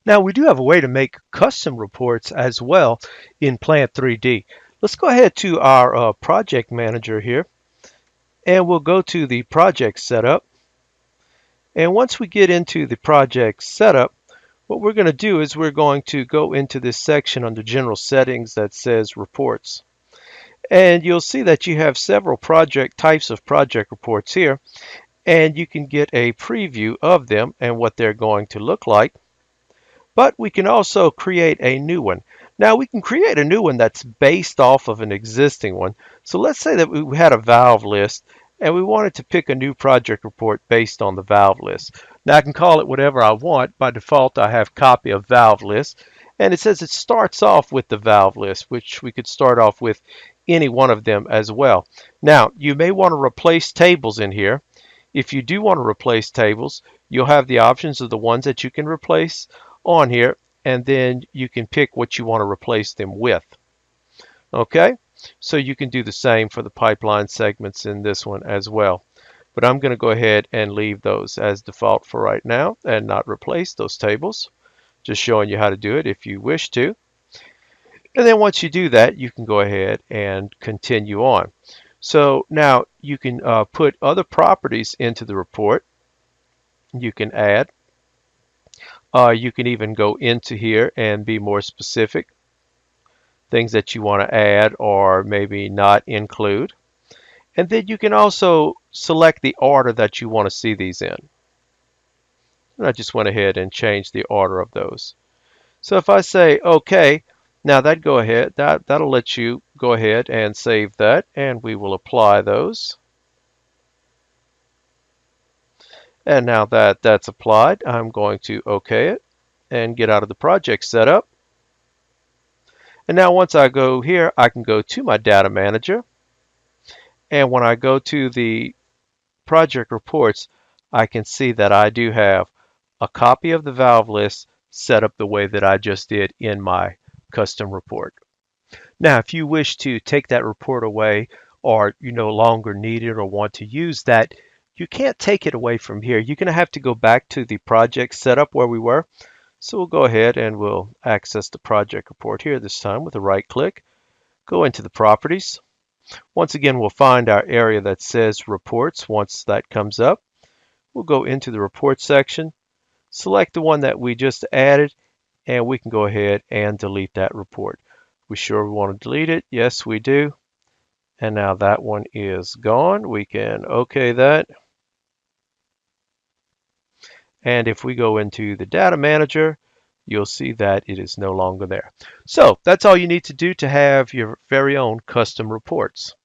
Now we do have a way to make custom reports as well in Plant 3D. Let's go ahead to our project manager here, and we'll go to the project setup. And once we get into the project setup, what we're going to do is we're going to go into this section under general settings that says reports. And you'll see that you have several project types of project reports here, and you can get a preview of them and what they're going to look like. But we can also create a new one. Now we can create a new one that's based off of an existing one. So let's say that we had a valve list and we wanted to pick a new project report based on the valve list. Now I can call it whatever I want. By default, I have copy of valve list, and it says it starts off with the valve list, which we could start off with any one of them as well. Now you may want to replace tables in here. If you do want to replace tables, you'll have the options of the ones that you can replace on here, and then you can pick what you want to replace them with. Okay, so you can do the same for the pipeline segments in this one as well. But I'm going to go ahead and leave those as default for right now and not replace those tables. Just showing you how to do it if you wish to. And then once you do that, you can go ahead and continue on. So now you can put other properties into the report. You can add. You can even go into here and be more specific. Things that you want to add or maybe not include. And then you can also select the order that you want to see these in. And I just went ahead and changed the order of those. So if I say OK, now that'll let you go ahead and save that, and we will apply those. And now that that's applied, I'm going to OK it and get out of the project setup. And now once I go here, I can go to my data manager. And when I go to the project reports, I can see that I do have a copy of the valve list set up the way that I just did in my custom report. Now, if you wish to take that report away, or you no longer need it or want to use that, you can't take it away from here. You're going to have to go back to the project setup where we were. So we'll go ahead and we'll access the project report here this time with a right click. Go into the properties. Once again, we'll find our area that says reports. Once that comes up, we'll go into the report section, select the one that we just added, and we can go ahead and delete that report. We sure we want to delete it? Yes, we do. And now that one is gone. We can OK that. And if we go into the data manager, you'll see that it is no longer there. So that's all you need to do to have your very own custom reports.